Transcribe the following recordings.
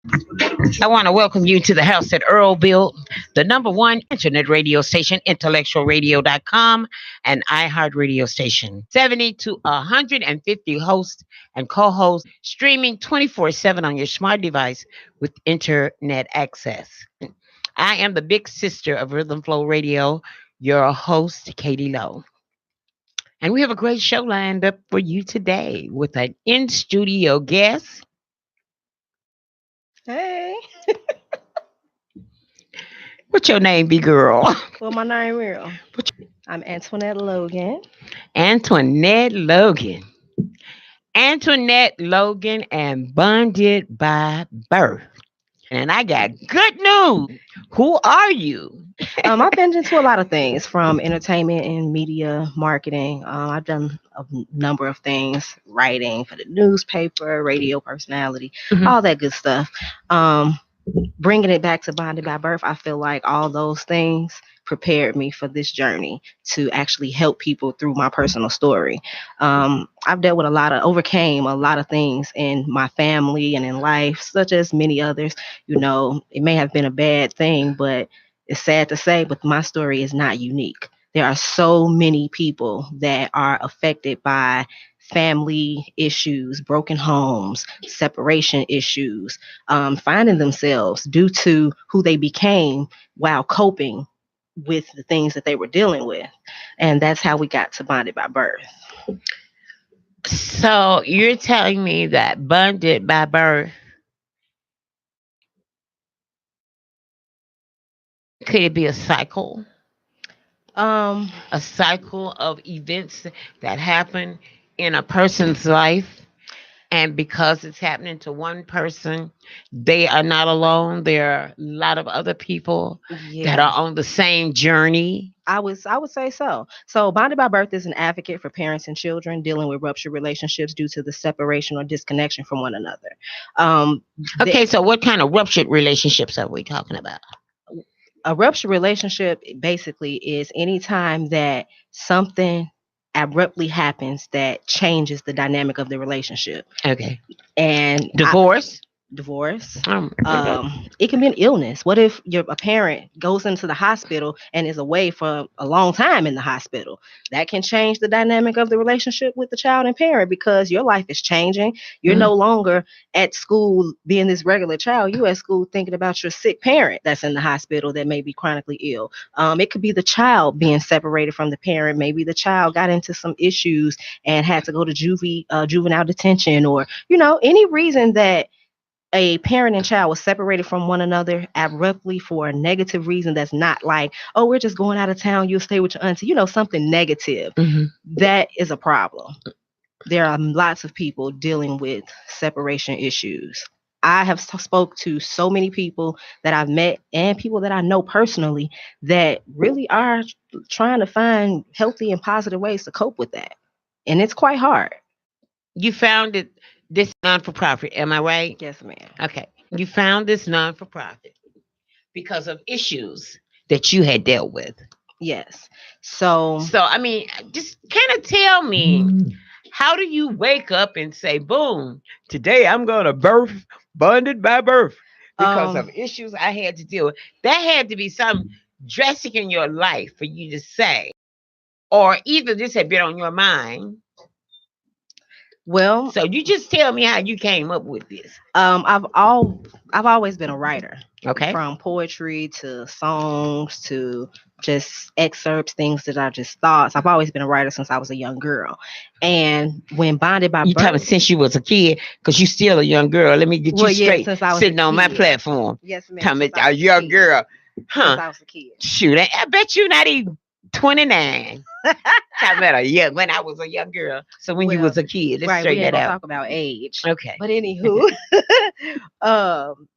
I want to welcome you to the house that Earl built, the number one internet radio station, intellectualradio.com, and iHeart radio station. 70 to 150 hosts and co hosts streaming 24/7 on your smart device with internet access. I am the big sister of Rhythm Flow Radio, your host, Katie Lowe. And we have a great show lined up for you today with an in studio guest. Hey, What's your name, be girl? well, my name real. I'm Antoinette Logan. Antoinette Logan. Antoinette Logan and bonded by birth. And I got good news. Who are you? I've been into a lot of things from entertainment and media marketing. I've done a number of things, writing for the newspaper, radio personality, Mhm. all that good stuff. Um, Bringing it back to bonded by birth, I feel like all those things prepared me for this journey to actually help people through my personal story. I've dealt with overcame a lot of things in my family and in life, such as many others. It may have been a bad thing, but it's sad to say, but my story is not unique. There are so many people that are affected by family issues, broken homes, separation issues, finding themselves due to who they became while coping with the things that they were dealing with. And that's how we got to Bonded by Birth. So you're telling me that bonded by birth, could it be Um, a cycle of events that happen in a person's life? And because it's happening to one person, they are not alone. There are a lot of other people that yeah, are on the same journey. I would say so. So Bonded by Birth is an advocate for parents and children dealing with ruptured relationships due to the separation or disconnection from one another. Um, the, Okay, so what kind of ruptured relationships are we talking about? a ruptured relationship basically is any time that something abruptly happens that changes the dynamic of the relationship. Okay. And Divorce? divorce. What about It can be an illness. What if a parent goes into the hospital and is away for a long time in the hospital? That can change the dynamic of the relationship with the child and parent because your life is changing. You're Mhm. no longer at school being this regular child. You at school thinking about your sick parent that's in the hospital that may be chronically ill. It could be the child being separated from the parent. Maybe the child got into some issues and had to go to juvenile detention, or any reason that a parent and child was separated from one another abruptly for a negative reason that's not like, oh, we're just going out of town, you'll stay with your auntie, something negative. Mhm. That is a problem. There are lots of people dealing with separation issues. I have spoke to so many people that I've met and people that I know personally that really are trying to find healthy and positive ways to cope with that. And it's quite hard. You found it this non for profit, am I right? Yes, ma'am. Okay. You found this non for profit because of issues that you had dealt with. Yes. So, So, I mean, just kind of tell me, how do you wake up and say, boom, today I'm going to birth, bonded by birth, because of um, issues I had to deal with? That had to be something drastic in your life for you to say, or either this had been on your mind. well, So, you just tell me how you came up with this. Um, I've all I've always been a writer, Okay. from poetry to songs to just excerpts, things that are just thoughts. I've always been a writer since I was a young girl, and when Bonded by You talking Birth, since you was a kid, because you still a young girl. Let me get you well, yeah, straight. since I was a Sitting on my kid, platform, yes, ma'am, talking since I about a was a young kid, girl. since Huh. I was a kid. Shoot, I bet you not even 29. Talking about a young when I was a young girl. So when you Well, was a kid, let's right, we straighten ain't that gonna out. talk about age, Okay. but anywho, um,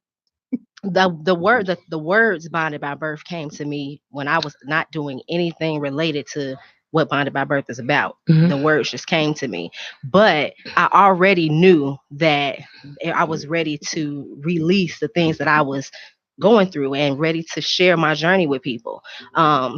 the words Bonded by Birth came to me when I was not doing anything related to what Bonded by Birth is about. The Mhm. words just came to me, but I already knew that I was ready to release the things that I was going through and ready to share my journey with people.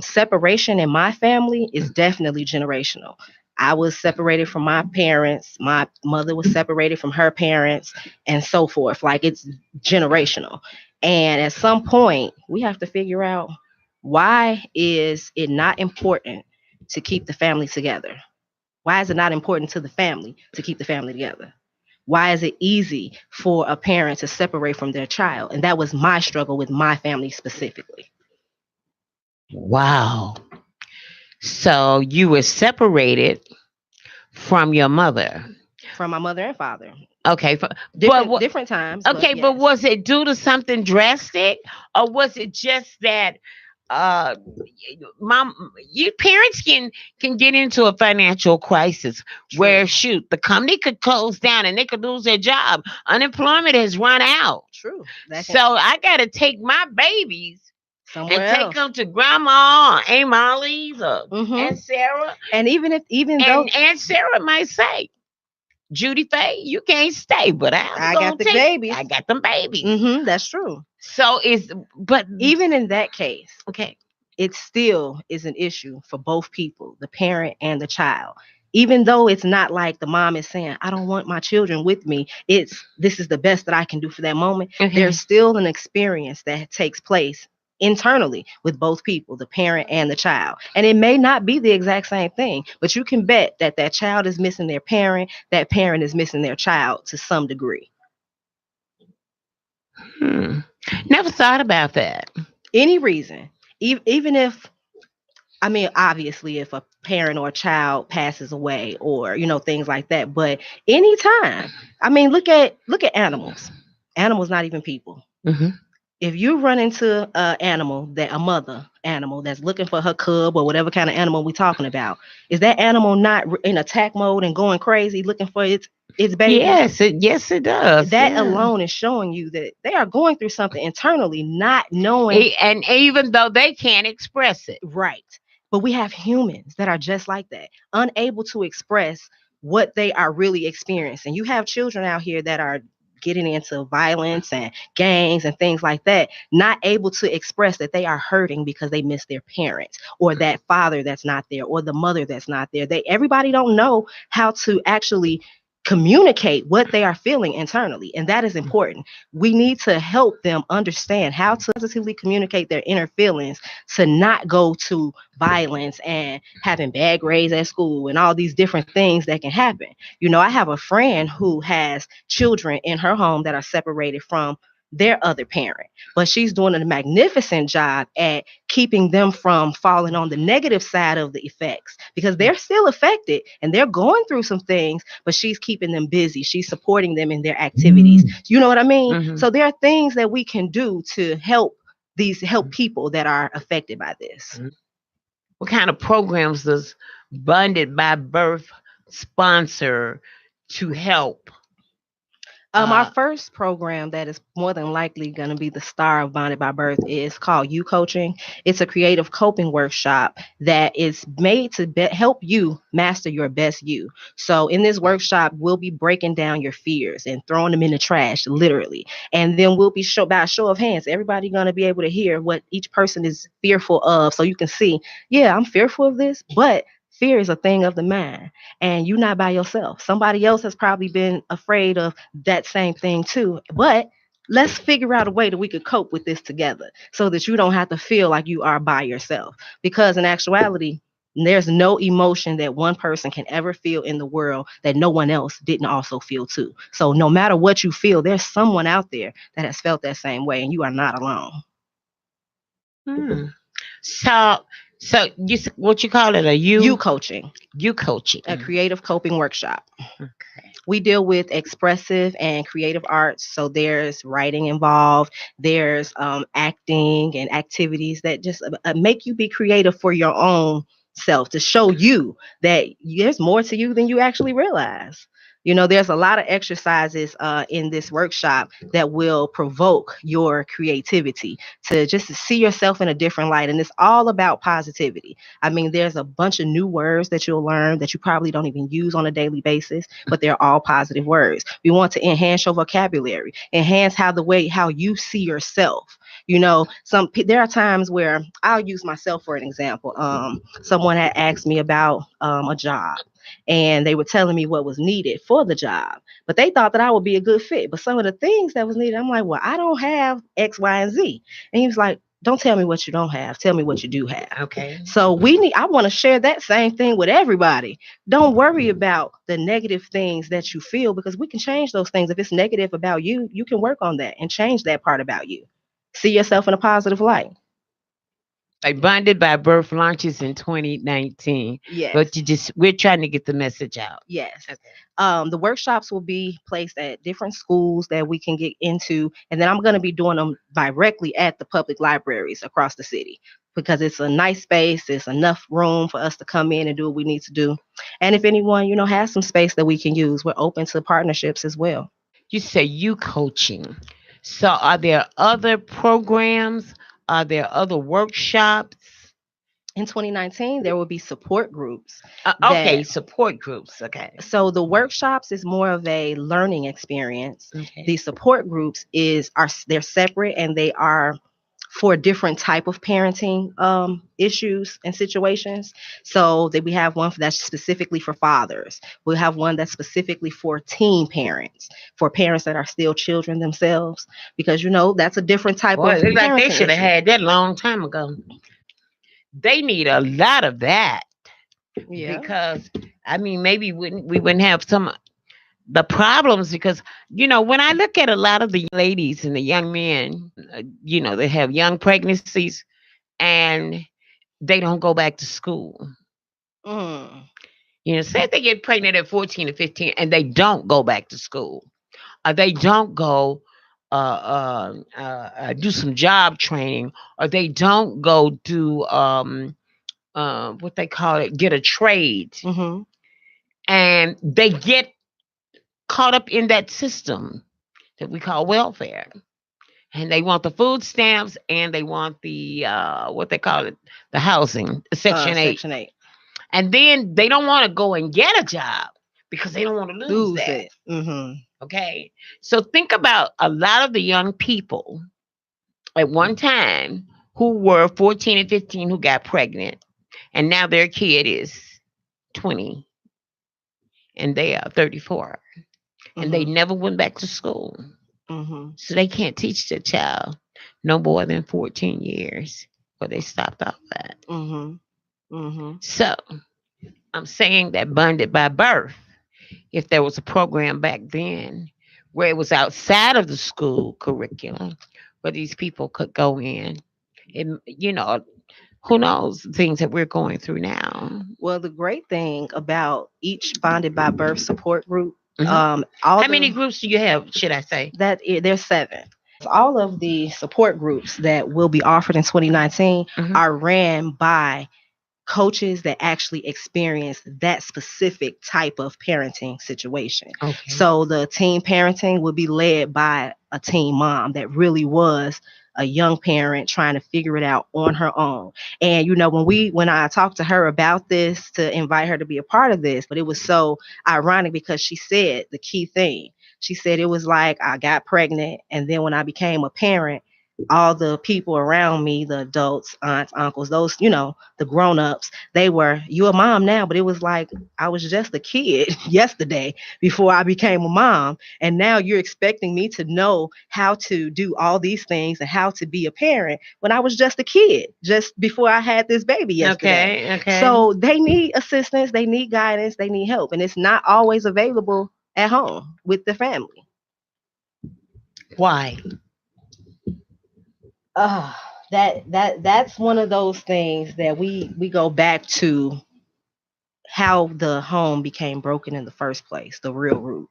Separation in my family is definitely generational. I was separated from my parents. My mother was separated from her parents, and so forth. Like it's generational. And at some point, we have to figure out, why is it not important to keep the family together? Why is it not important to the family to keep the family together? Why is it easy for a parent to separate from their child? And that was my struggle with my family specifically. Wow. So you were separated from your mother. From my mother and father. Okay, but Different times, but okay, but yes. was it due to something drastic, or was it just that uh mom, your parents can get into a financial crisis True. where, shoot, the company could close down and they could lose their job, unemployment has run out, True. That so can I got to take my babies and somewhere take else. them to grandma, Aunt Molly's, or Hmm. Aunt Sarah. And even though And Aunt Sarah might say, Judy Faye, you can't stay, but I'm I got gonna the take. babies. I got them babies. That's true. So it's, but Even in that case, okay. it still is an issue for both people, the parent and the child. Even though it's not like the mom is saying, I don't want my children with me, it's this is the best that I can do for that moment. Okay. There's still an experience that takes place internally with both people, the parent and the child. And it may not be the exact same thing, but you can bet that that child is missing their parent, that parent is missing their child to some degree. Hmm. Never thought about that. Any reason, even if, I mean, obviously, if a parent or a child passes away, or things like that, but anytime, I mean, look at animals. Animals, not even people. Hmm. If you run into a mother animal that's looking for her cub or whatever kind of animal we're talking about, is that animal not in attack mode and going crazy looking for its babies? Yes, it does. That Yeah. alone is showing you that they are going through something internally, not knowing. And even though they can't express it. Right. But we have humans that are just like that, unable to express what they are really experiencing. You have children out here that are getting into violence and gangs and things like that, not able to express that they are hurting because they miss their parents, or that father that's not there, or the mother that's not there. Everybody don't know how to actually communicate what they are feeling internally, and that is important. We need to help them understand how to positively communicate their inner feelings, to not go to violence and having bad grades at school and all these different things that can happen. I have a friend who has children in her home that are separated from their other parent, but she's doing a magnificent job at keeping them from falling on the negative side of the effects, because they're still affected and they're going through some things, but she's keeping them busy. She's supporting them in their activities. You know what I mean? Hmm. So there are things that we can do to help people that are affected by this. What kind of programs does Bonded by Birth sponsor to help? Our Uh, first program that is more than likely going to be the star of Bonded by Birth is called You Coaching. It's a creative coping workshop that is made to help you master your best you. So in this workshop, we'll be breaking down your fears and throwing them in the trash, literally. And then we'll be by a show of hands, everybody going to be able to hear what each person is fearful of, so you can see, yeah, I'm fearful of this, but fear is a thing of the mind, and you're not by yourself. Somebody else has probably been afraid of that same thing too. But let's figure out a way that we could cope with this together, so that you don't have to feel like you are by yourself. Because in actuality, there's no emotion that one person can ever feel in the world that no one else didn't also feel too. So no matter what you feel, there's someone out there that has felt that same way, and you are not alone. hmm. So, what you call it? A You you coaching, you coaching? a creative coping workshop. Okay. We deal with expressive and creative arts. So there's writing involved, there's acting and activities that just make you be creative for your own self, to show you that there's more to you than you actually realize. There's a lot of exercises in this workshop that will provoke your creativity, to just see yourself in a different light. And it's all about positivity. I mean, there's a bunch of new words that you'll learn that you probably don't even use on a daily basis, but they're all positive words. We want to enhance your vocabulary, enhance how you see yourself. There are times where I'll use myself for an example. Someone had asked me about a job, and they were telling me what was needed for the job. But they thought that I would be a good fit. But some of the things that was needed, I'm like, well, I don't have X, Y, and Z. And he was like, don't tell me what you don't have. Tell me what you do have. Okay. So I want to share that same thing with everybody. Don't worry about the negative things that you feel, because we can change those things. If it's negative about you, you can work on that and change that part about you. See yourself in a positive light. Like Bonded by Birth launches in 2019, Yes. but we're trying to get the message out. Yes. Okay. The workshops will be placed at different schools that we can get into, and then I'm going to be doing them directly at the public libraries across the city, because it's a nice space. There's enough room for us to come in and do what we need to do. And if anyone, has some space that we can use, we're open to partnerships as well. You say you coaching. So are there other programs? Are there other workshops? In 2019, there will be support groups Okay, that support groups. Okay. so the workshops is more of a learning experience. Okay. The support groups they're separate, and they are for different type of parenting issues and situations. So that we have one that's specifically for fathers. We'll have one that's specifically for teen parents, for parents that are still children themselves, because that's a different type Boy, of it look like they parenting should have issue. had that long time ago. They need a lot of that Yeah. because I mean maybe we wouldn't have some the problems because when I look at a lot of the ladies and the young men, they have young pregnancies and they don't go back to school. Mm. Say if they get pregnant at 14 or 15 and they don't go back to school, or they don't go do some job training, or they don't go do what they call it, get a trade, Mm-hmm. and they get caught up in that system that we call welfare. And they want the food stamps and they want the what they call it, the housing, Section 8. Section 8. And then they don't want to go and get a job because they don't want to lose Lose that. it. Mm-hmm. Okay. So think about a lot of the young people at one time who were 14 and 15 who got pregnant, and now their kid is 20 and they are 34 and they Mm-hmm. never went back to school. Mm-hmm. So they can't teach their child no more than 14 years where they stopped off at. Mm-hmm. Mm-hmm. So I'm saying that Bonded by Birth, if there was a program back then where it was outside of the school curriculum, where these people could go in, and who knows the things that we're going through now. Well, the great thing about each Bonded by Birth support group, Mhm. all How many the groups do you have? Should I say? there's 7. All of the support groups that will be offered in 2019 Mhm. are ran by coaches that actually experience that specific type of parenting situation. Okay. So the teen parenting will be led by a teen mom that really was a young parent trying to figure it out on her own. And when I talked to her about this to invite her to be a part of this, but it was so ironic because she said the key thing. She said it was like I got pregnant, and then when I became a parent, all the people around me, the adults, aunts, uncles, those, the grown-ups, they were, you a mom now, but it was like I was just a kid yesterday before I became a mom, and now you're expecting me to know how to do all these things and how to be a parent when I was just a kid just before I had this baby yesterday. Okay. Okay. So they need assistance, they need guidance, they need help, and it's not always available at home with the family. Why? uh that's one of those things that we go back to how the home became broken in the first place, the real root.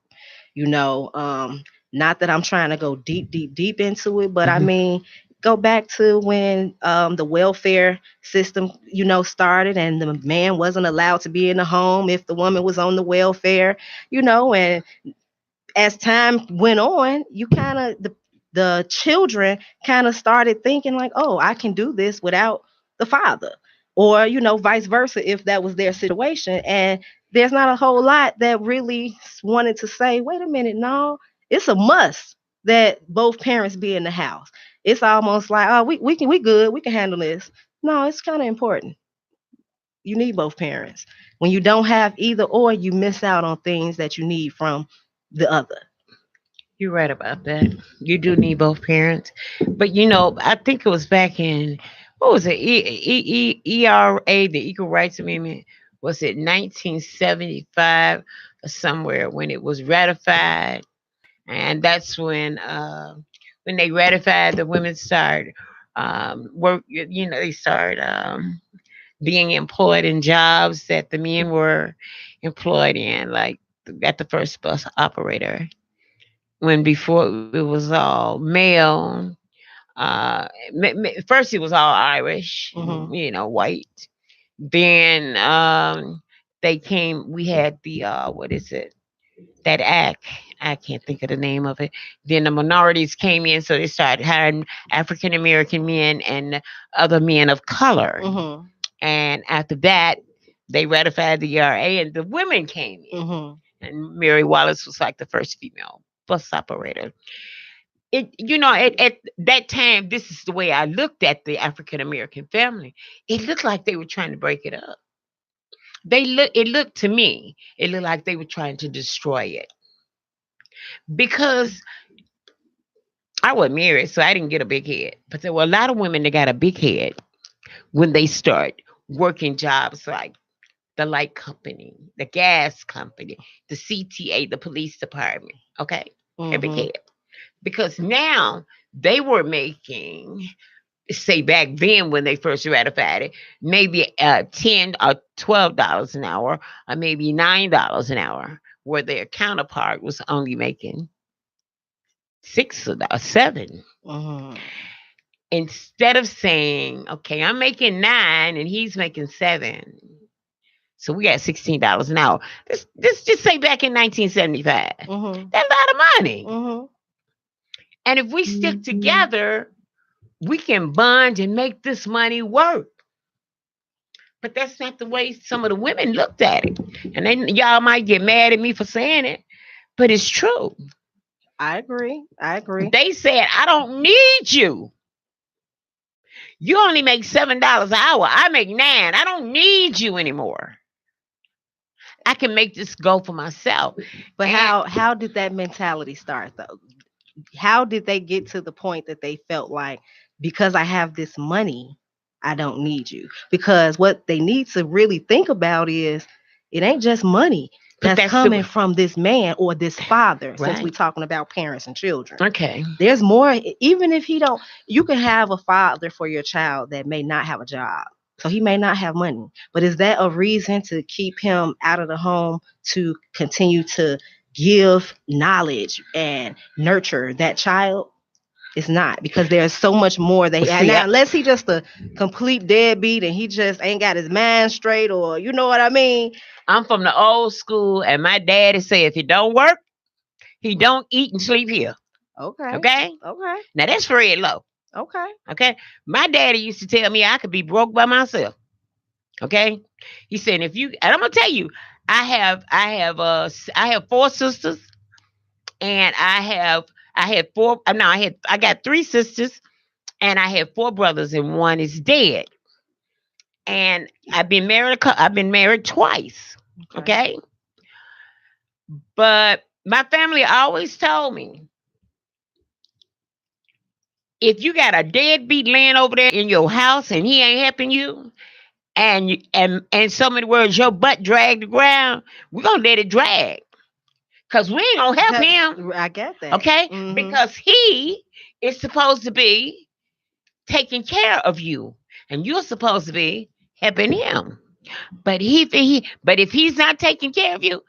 Not that I'm trying to go deep deep into it, but I Mhm. mean, go back to when the welfare system started, and the man wasn't allowed to be in the home if the woman was on the welfare. And as time went on, you kind of the children kind of started thinking like, oh, I can do this without the father, or vice versa if that was their situation. And there's not a whole lot that really wanted to say, wait a minute, no, it's a must that both parents be in the house. It's almost like, oh, we good, we can handle this. No, it's kind of important. You need both parents. When you don't have either or, you miss out on things that you need from the other. You're right about that. You do need both parents, but I think it was back in what was it? ERA, the Equal Rights Amendment. Was it 1975 or somewhere when it was ratified? And that's when they ratified, the women start work. They start being employed in jobs that the men were employed in, like at the first bus operator. When before it was all male. First it was all Irish, Mm-hmm. white. Then they came. We had the what is it? That act. I can't think of the name of it. Then the minorities came in, so they started hiring African American men and other men of color. Mm-hmm. And after that, they ratified the ERA, and the women came in. Mm-hmm. And Mary Wallace was like the first female bus operator. At that time, this is the way I looked at the African American family. It looked like they were trying to break it up. It looked to me, it looked like they were trying to destroy it. Because I wasn't married, so I didn't get a big head. But there were a lot of women that got a big head when they start working jobs like the light company, the gas company, the CTA, the police department. Okay. A big Mm-hmm. head. Because now they were making, say back then when they first ratified it, maybe $10 or $12 an hour, or maybe $9 an hour, where their counterpart was only making 6 or 7. Mm-hmm. Instead of saying, okay, I'm making 9 and he's making 7. So we got $16 an hour. This just say back in 1975. Mm-hmm. That's a lot of money. Mm-hmm. And if we stick together, we can bond and make this money work. But that's not the way some of the women looked at it. And then y'all might get mad at me for saying it, but it's true. I agree. I agree. They said, I don't need you. You only make $7 an hour. I make 9. I don't need you anymore. I can make this go for myself. But And how did that mentality start though? How did they get to the point that they felt like, because I have this money, I don't need you? Because what they need to really think about is, it ain't just money but that's that's coming the from this man or this father, since we're right. talking about parents and children. Okay. There's more. Even if he don't, you can have a father for your child that may not have a job, so he may not have money, but is that a reason to keep him out of the home, to continue to give knowledge and nurture that child? It's not, because there's so much more that See, now, unless he just a complete deadbeat and he just ain't got his mind straight, or you know what I mean. I'm from the old school, and my daddy said if he don't work, he don't eat and sleep here. Okay. Okay? Okay. Now that's Fred Low. Okay. Okay? My daddy used to tell me I could be broke by myself. Okay? He said if you, and I'm gonna tell you, I have 4 sisters, and I had four. No, I got 3 sisters, and I have 4 brothers, and one is dead. And I've been married twice. Okay. Okay, but my family always told me, if you got a deadbeat laying over there in your house and he ain't helping you, and so many words, your butt dragged the ground, we're gonna let it drag. Cause we ain't gonna help him. I get that. Okay? Mm-hmm. Because he is supposed to be taking care of you. And you're supposed to be helping him. But if he's not taking care of you,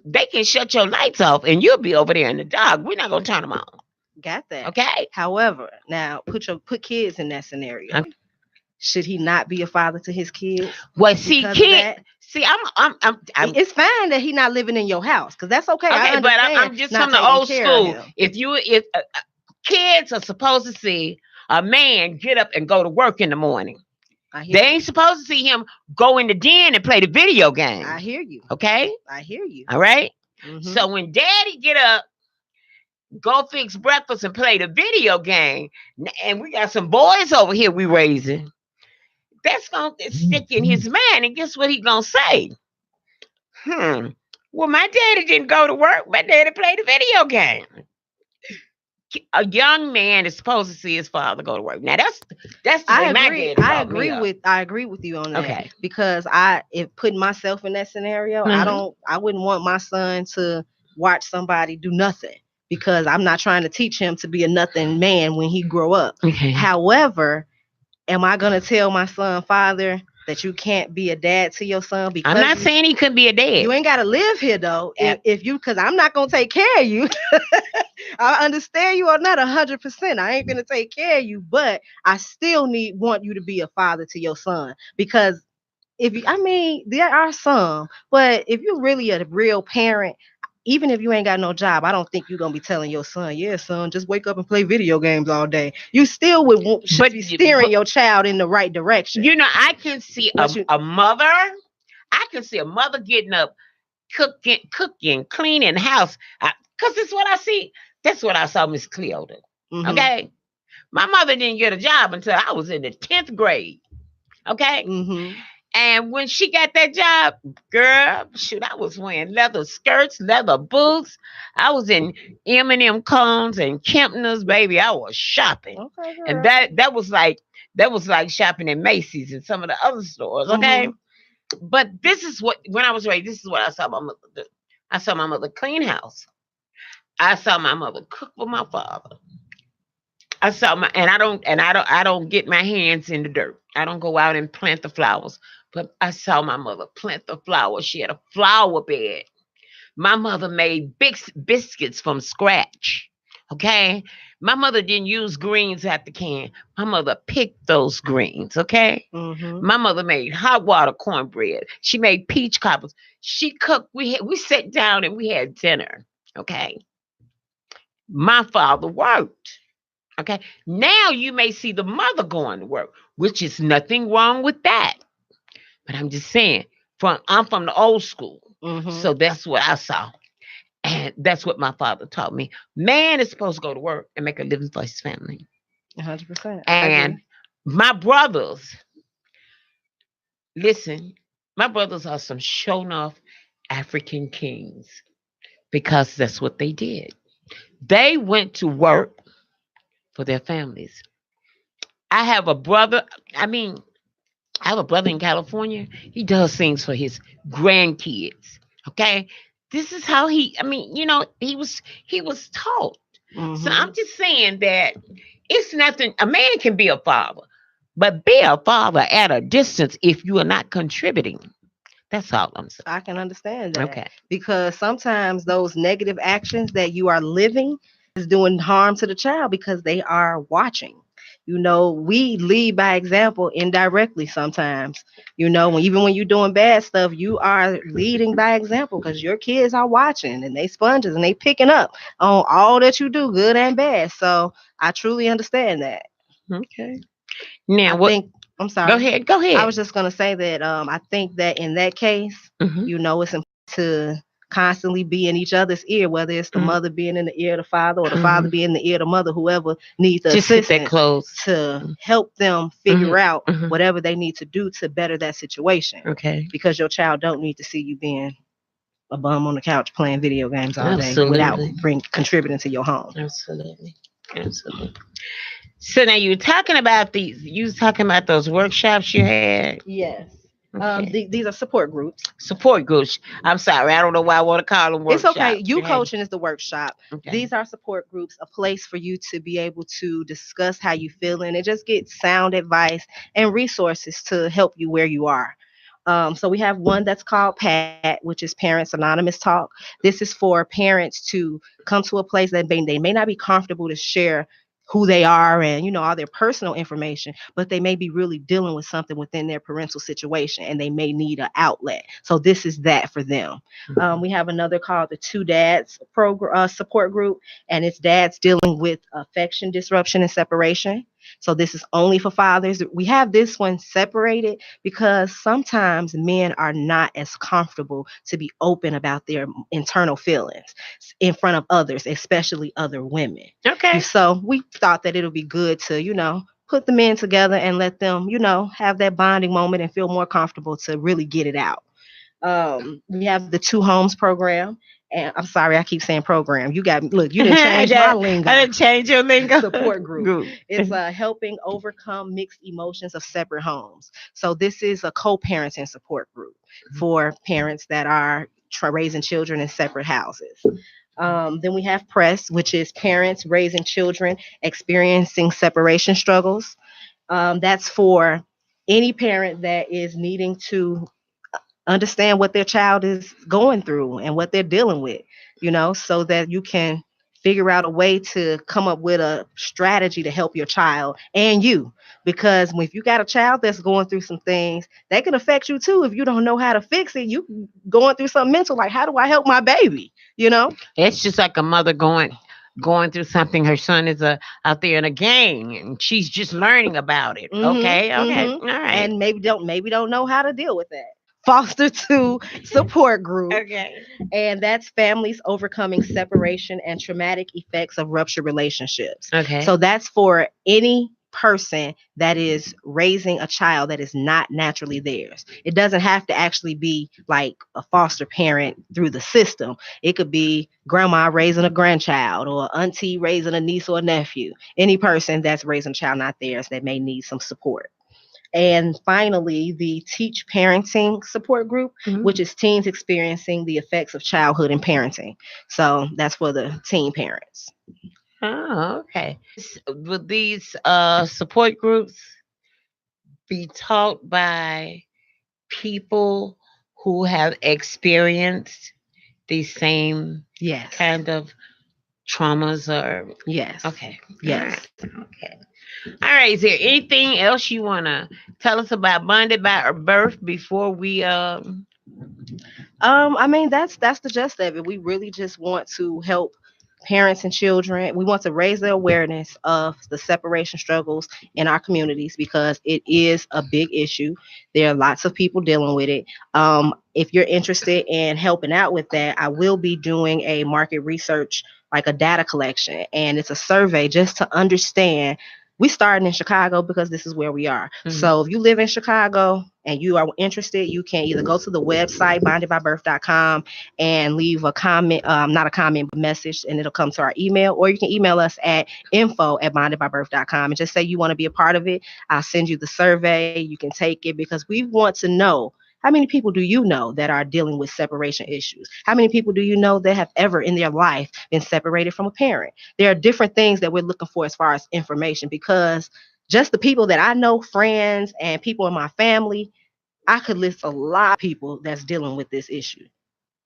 they can shut your lights off and you'll be over there in the dark. We're not gonna turn them on. Got that. Okay? However, now put kids in that scenario. Should he not be a father to his kids? Well, see, Because of kid, that? see, I'm It's fine that he not living in your house, because that's okay. I okay, but understand. I'm just not from the taking old care of school. him. If kids are supposed to see a man get up and go to work in the morning, I hear they you. ain't supposed to see him go in the den and play the video game. I hear you. Okay, I hear you. all right. Mhm. So when Daddy get up, go fix breakfast and play the video game, and we got some boys over here we raising, that's gonna stick in his mind, and guess what he gonna say? Hmm. Well, my daddy didn't go to work. My daddy played a video game. A young man is supposed to see his father go to work. Now that's the way my daddy brought me up. I agree with you on that, Okay. because if putting myself in that scenario, Mhm. I wouldn't want my son to watch somebody do nothing, because I'm not trying to teach him to be a nothing man when he grow up. Okay. However, am I gonna tell my son, father, that you can't be a dad to your son I'm because not saying he couldn't be a dad. you ain't gotta live here though? Yep. If you, because I'm not gonna take care of you. I understand you are not 100%. I ain't gonna take care of you, but I still want you to be a father to your son, because if you, I mean, there are some, but if you're really a real parent, even if you ain't got no job, I don't think you're gonna be telling your son, "Yeah, son, just wake up and play video games all day." You still should But, be steering but your child in the right direction. I can see But you, a mother. I can see a mother getting up, cooking, cleaning house. Cause that's what I see. That's what I saw Miss Cleo do. mm-hmm, Okay. My mother didn't get a job until I was in the 10th grade. Okay. mm-hmm, And when she got that job, girl, shoot, I was wearing leather skirts, leather boots. I was in M&M cones and Kempner's, baby. I was shopping, okay, and girl, that was like shopping at Macy's and some of the other stores. Okay, mm-hmm, but this is what when I was raised. This is what I saw my mother do. I saw my mother clean house. I saw my mother cook for my father. I saw my and I don't get my hands in the dirt. I don't go out and plant the flowers. But I saw my mother plant the flowers. She had a flower bed. My mother made big biscuits from scratch. Okay. My mother didn't use greens out the can. My mother picked those greens. Okay. mm-hmm. My mother made hot water cornbread. She made peach cobbles. She cooked. We sat down and we had dinner. Okay. My father worked. Okay. Now you may see the mother going to work, which is nothing wrong with that. But I'm just saying, I'm from the old school. Mm-hmm. So that's what I saw. And that's what my father taught me. Man is supposed to go to work and make a living for his family. 100%. I And agree. my brothers, listen, my brothers are some shown off African kings because that's what they did. They went to work for their families. I have a brother. I mean, I have a brother in California. He does things for his grandkids. Okay. This is how he was taught. So Mm-hmm. I'm just saying that it's nothing. A man can be a father, but be a father at a distance if you are not contributing. That's all I'm saying. I can understand that, Okay. because sometimes those negative actions that you are living is doing harm to the child because they are watching. We lead by example indirectly sometimes. Even when you're doing bad stuff, you are leading by example because your kids are watching and they sponges and they picking up on all that you do, good and bad. So I truly understand that. Okay. I Now what? think I'm Go sorry. ahead. Go I ahead. was just gonna say that I think that in that case, Hmm. it's important to constantly be in each other's ear, whether it's the Hmm. mother being in the ear of the father or the father Hmm. being in the ear of the mother, whoever needs the Just hit that assistance close. to help them Hmm. figure out Hmm. whatever they need to do to better that situation. Okay. Because your child don't need to see you being a bum on the couch playing video games all day without Absolutely. contributing to your home. Absolutely. Absolutely. So now you was talking about those workshops you had. Yes. Okay. These are support groups. Support groups. I'm sorry. I don't know why I want to call them It's okay. workshops. You You had coaching is the workshop. okay. These are support groups, a place for you to be able to discuss how you feeling and just get sound advice and resources to help you where you are. So we have one that's called PAT, which is Parents Anonymous Talk. This is for parents to come to a place that they may not be comfortable to share who they are and all their personal information, but they may be really dealing with something within their parental situation and they may need an outlet. So this is that for them. We have another called the Two Dads support group, and it's dads dealing with affection disruption and separation. So this is only for fathers. We have this one separated because sometimes men are not as comfortable to be open about their internal feelings in front of others, especially other women. Okay. So we thought that it would be good to, put the men together and let them, have that bonding moment and feel more comfortable to really get it out. We have the Two Homes program. And I'm sorry, I keep saying program. Look, you didn't change my I lingo. didn't change your lingo. Support group. Group. It's helping overcome mixed emotions of separate homes. So this is a co-parenting support group for parents that are raising children in separate houses. Then we have press, which is parents raising children experiencing separation struggles. That's for any parent that is needing to understand what their child is going through and what they're dealing with, so that you can figure out a way to come up with a strategy to help your child and you. Because if you got a child that's going through some things, that can affect you too. If you don't know how to fix it, you going through something mental, like, how do I help my baby? It's just like a mother going through something. Her son is out there in a gang, and she's just learning about it. Okay, okay, all right. And maybe don't know how to deal with that. Foster to support group. Okay. And that's families overcoming separation and traumatic effects of ruptured relationships. Okay. So that's for any person that is raising a child that is not naturally theirs. It doesn't have to actually be like a foster parent through the system. It could be grandma raising a grandchild, or auntie raising a niece or a nephew. Any person that's raising a child not theirs that may need some support. And finally, the Teach Parenting Support Group, which is teens experiencing the effects of childhood and parenting. So that's for the teen parents. Oh, okay. Would these support groups be taught by people who have experienced these same Yes. kind of traumas? Or Yes. okay. Yes. All right. Okay. All right. Is there anything else you want to tell us about bonded by birth before we I mean, that's the gist of it. We really just want to help parents and children. We want to raise the awareness of the separation struggles in our communities, because it is a big issue. There are lots of people dealing with it. If you're interested in helping out with that, I will be doing a market research, like a data collection, and it's a survey just to understand. We started in Chicago because this is where we are. So if you live in Chicago and you are interested, you can either go to the website bondedbybirth.com and leave a comment, not a comment, but message, and it'll come to our email, or you can email us at info@bondedbybirth.com and just say you want to be a part of it. I'll send you the survey. You can take it, because we want to know, how many people do you know that are dealing with separation issues? How many people do you know that have ever in their life been separated from a parent? There are different things that we're looking for as far as information, because just the people that I know, friends and people in my family, I could list a lot of people that's dealing with this issue.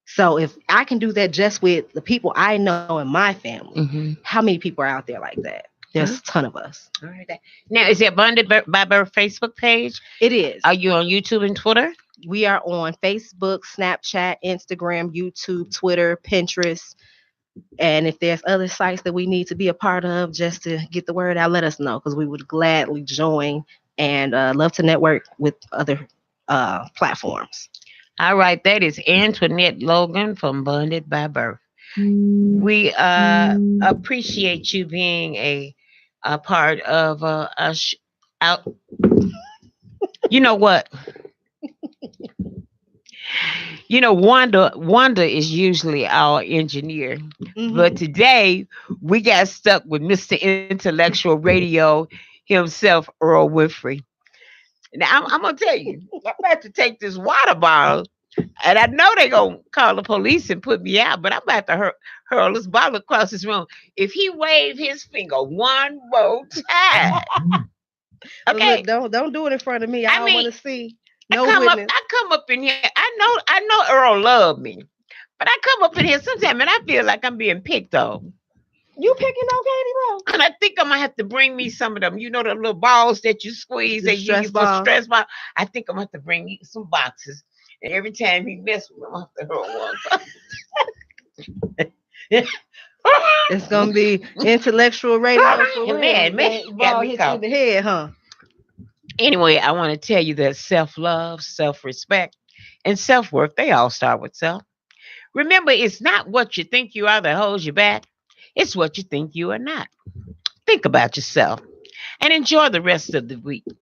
So if I can do that just with the people I know in my family, how many people are out there like that? There's a ton of us. All right. Now, is it Bonded by Birth Facebook page? It is. Are you on YouTube and Twitter? We are on Facebook, Snapchat, Instagram, YouTube, Twitter, Pinterest. And if there's other sites that we need to be a part of just to get the word out, let us know, because we would gladly join and love to network with other platforms. All right. That is Antoinette Logan from Bonded by Birth. We appreciate you being a part of us out. You know what? Wanda is usually our engineer, but today we got stuck with Mr. Intellectual Radio himself, Earl Winfrey. Now I'm gonna tell you, I'm about to take this water bottle, and I know they're gonna call the police and put me out, but I'm about to hurl this bottle across this room. If he wave his finger one more time, okay, look, don't do it in front of me. I don't want to see. No witness. I come up in here. I know Earl loved me, but I come up in here sometimes and I feel like I'm being picked on. You picking on Katie Rose? And I think I'm gonna have to bring me some of them. You know the little balls that you squeeze and you use for stress ball. I think I'm gonna have to bring me some boxes. And every time he messes with them, I'm gonna have to hurl one. It's gonna be intellectual radio for man, ball hit you in the head, huh? Anyway, I want to tell you that self-love, self-respect, and self-worth, they all start with self. Remember, it's not what you think you are that holds you back. It's what you think you are not. Think about yourself and enjoy the rest of the week.